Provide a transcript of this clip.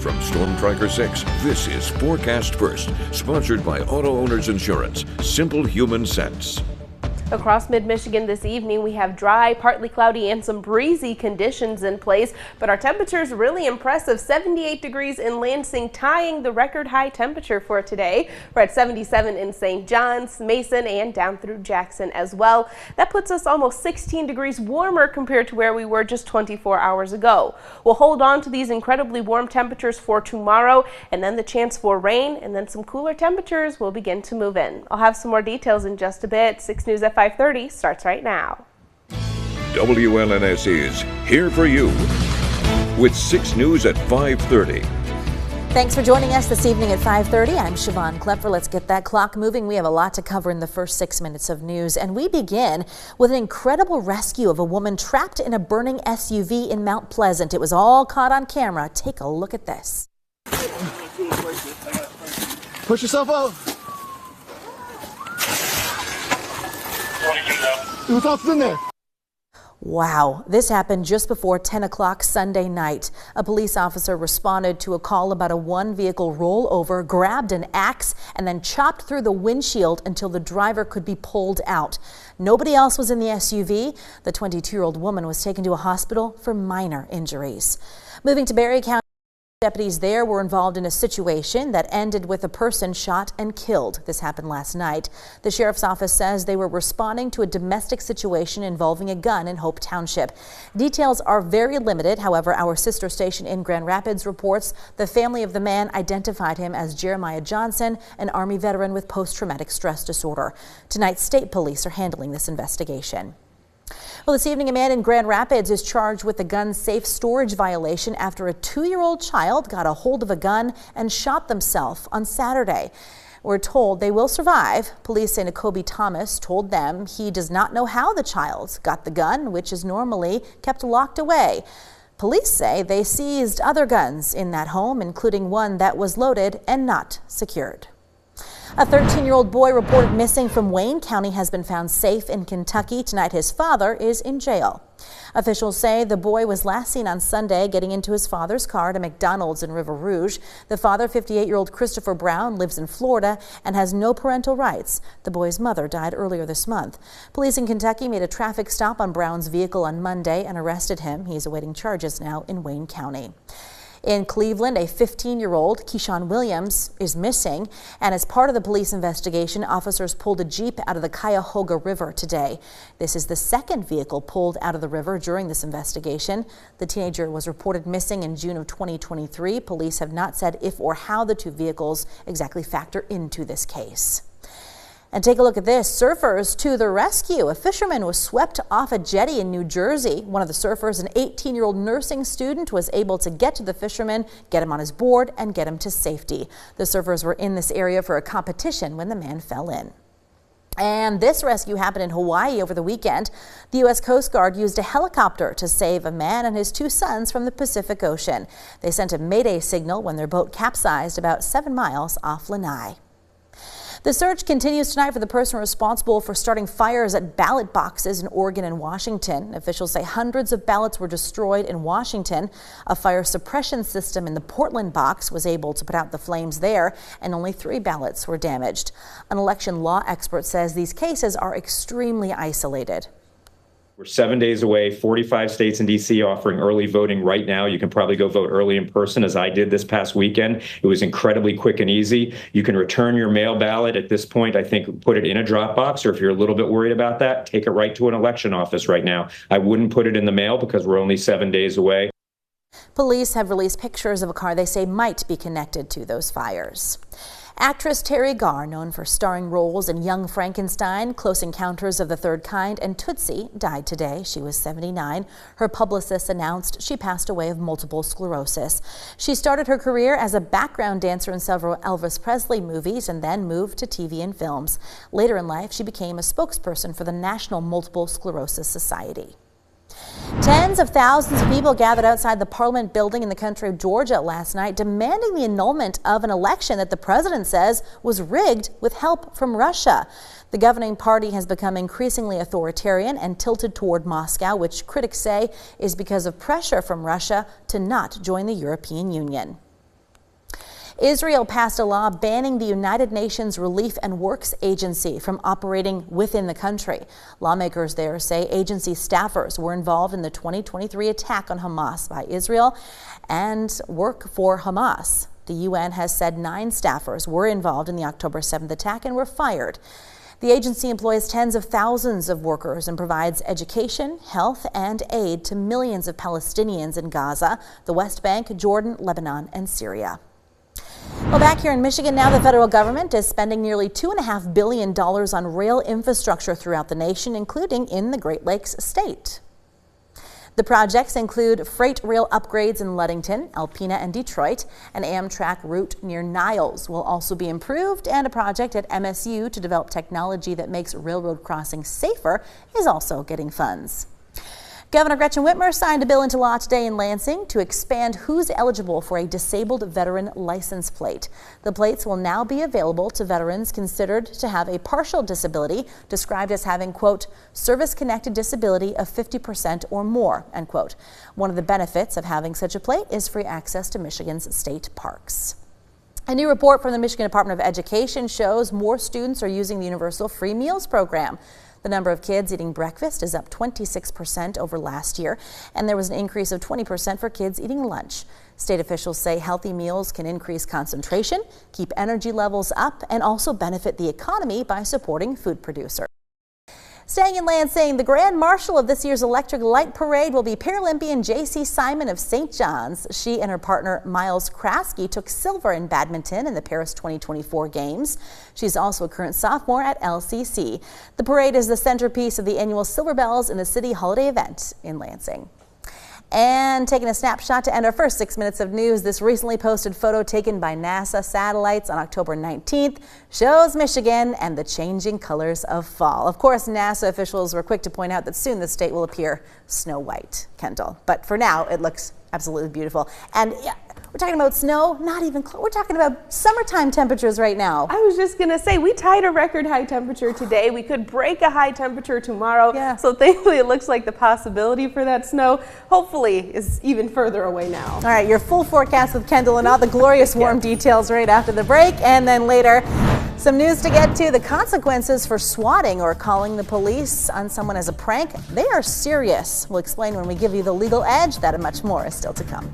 From Storm Tracker 6, this is Forecast First, sponsored by Auto Owners Insurance. Simple human sense. Across mid-Michigan this evening, we have dry, partly cloudy, and some breezy conditions in place, but our temperature is really impressive. 78 degrees in Lansing, tying the record high temperature for today. We're at 77 in St. John's, Mason, and down through Jackson as well. That puts us almost 16 degrees warmer compared to where we were just 24 hours ago. We'll hold on to these incredibly warm temperatures for tomorrow, and then the chance for rain, and then some cooler temperatures will begin to move in. I'll have some more details in just a bit. 6 News at 5:30 starts right now. WLNS is here for you with 6 News at 5:30. Thanks for joining us this evening at 5:30. I'm Siobhan Klepfer. Let's get that clock moving. We have a lot to cover in the first 6 minutes of news, and we begin with an incredible rescue of a woman trapped in a burning SUV in Mount Pleasant. It was all caught on camera. Take a look at this. Push yourself out. Who else is in there? Wow, this happened just before 10 o'clock Sunday night. A police officer responded to a call about a one-vehicle rollover, grabbed an axe, and then chopped through the windshield until the driver could be pulled out. Nobody else was in the SUV. The 22-year-old woman was taken to a hospital for minor injuries. Moving to Barry County. Deputies there were involved in a situation that ended with a person shot and killed. This happened last night. The sheriff's office says they were responding to a domestic situation involving a gun in Hope Township. Details are very limited. However, our sister station in Grand Rapids reports the family of the man identified him as Jeremiah Johnson, an Army veteran with post-traumatic stress disorder. Tonight, state police are handling this investigation. Well, this evening, a man in Grand Rapids is charged with a gun safe storage violation after a 2-year-old child got a hold of a gun and shot themselves on Saturday. We're told they will survive. Police say Nakobe Thomas told them he does not know how the child got the gun, which is normally kept locked away. Police say they seized other guns in that home, including one that was loaded and not secured. A 13-year-old boy reported missing from Wayne County has been found safe in Kentucky. Tonight, his father is in jail. Officials say the boy was last seen on Sunday getting into his father's car at a McDonald's in River Rouge. The father, 58-year-old Christopher Brown, lives in Florida and has no parental rights. The boy's mother died earlier this month. Police in Kentucky made a traffic stop on Brown's vehicle on Monday and arrested him. He's awaiting charges now in Wayne County. In Cleveland, a 15-year-old, Keyshawn Williams, is missing, and as part of the police investigation, officers pulled a Jeep out of the Cuyahoga River today. This is the second vehicle pulled out of the river during this investigation. The teenager was reported missing in June of 2023. Police have not said if or how the two vehicles exactly factor into this case. And take a look at this. Surfers to the rescue. A fisherman was swept off a jetty in New Jersey. One of the surfers, an 18-year-old nursing student, was able to get to the fisherman, get him on his board, and get him to safety. The surfers were in this area for a competition when the man fell in. And this rescue happened in Hawaii over the weekend. The U.S. Coast Guard used a helicopter to save a man and his 2 sons from the Pacific Ocean. They sent a mayday signal when their boat capsized about 7 miles off Lanai. The search continues tonight for the person responsible for starting fires at ballot boxes in Oregon and Washington. Officials say hundreds of ballots were destroyed in Washington. A fire suppression system in the Portland box was able to put out the flames there, and only 3 ballots were damaged. An election law expert says these cases are extremely isolated. We're 7 days away, 45 states in D.C. offering early voting right now. You can probably go vote early in person, as I did this past weekend. It was incredibly quick and easy. You can return your mail ballot at this point. I think put it in a drop box, or if you're a little bit worried about that, take it right to an election office right now. I wouldn't put it in the mail because we're only 7 days away. Police have released pictures of a car they say might be connected to those fires. Actress Terry Garr, known for starring roles in Young Frankenstein, Close Encounters of the Third Kind, and Tootsie, died today. She was 79. Her publicist announced she passed away of multiple sclerosis. She started her career as a background dancer in several Elvis Presley movies and then moved to TV and films. Later in life, she became a spokesperson for the National Multiple Sclerosis Society. Tens of thousands of people gathered outside the Parliament building in the country of Georgia last night, demanding the annulment of an election that the president says was rigged with help from Russia. The governing party has become increasingly authoritarian and tilted toward Moscow, which critics say is because of pressure from Russia to not join the European Union. Israel passed a law banning the United Nations Relief and Works Agency from operating within the country. Lawmakers there say agency staffers were involved in the 2023 attack on Hamas by Israel and work for Hamas. The UN has said 9 staffers were involved in the October 7th attack and were fired. The agency employs tens of thousands of workers and provides education, health, and aid to millions of Palestinians in Gaza, the West Bank, Jordan, Lebanon, and Syria. Well, back here in Michigan now, the federal government is spending nearly $2.5 billion on rail infrastructure throughout the nation, including in the Great Lakes state. The projects include freight rail upgrades in Ludington, Alpena, and Detroit. An Amtrak route near Niles will also be improved, and a project at MSU to develop technology that makes railroad crossings safer is also getting funds. Governor Gretchen Whitmer signed a bill into law today in Lansing to expand who's eligible for a disabled veteran license plate. The plates will now be available to veterans considered to have a partial disability, described as having, quote, service-connected disability of 50% or more, end quote. One of the benefits of having such a plate is free access to Michigan's state parks. A new report from the Michigan Department of Education shows more students are using the Universal Free Meals program. The number of kids eating breakfast is up 26% over last year, and there was an increase of 20% for kids eating lunch. State officials say healthy meals can increase concentration, keep energy levels up, and also benefit the economy by supporting food producers. Staying in Lansing, the Grand Marshal of this year's Electric Light Parade will be Paralympian J.C. Simon of St. John's. She and her partner Miles Kraske took silver in badminton in the Paris 2024 Games. She's also a current sophomore at LCC. The parade is the centerpiece of the annual Silver Bells in the City holiday event in Lansing. And taking a snapshot to end our first 6 minutes of news, this recently posted photo taken by NASA satellites on October 19th shows Michigan and the changing colors of fall. Of course, NASA officials were quick to point out that soon the state will appear snow white, Kendall. But for now, it looks absolutely beautiful. And yeah, we're talking about snow, not even close. We're talking about summertime temperatures right now. I was just going to say, we tied a record high temperature today. We could break a high temperature tomorrow. Yeah. So thankfully, it looks like the possibility for that snow, hopefully, is even further away now. All right, your full forecast with Kendall and all the glorious warm details right after the break. And then later, some news to get to. The consequences for swatting or calling the police on someone as a prank, they are serious. We'll explain when we give you the legal edge. That and much more is still to come.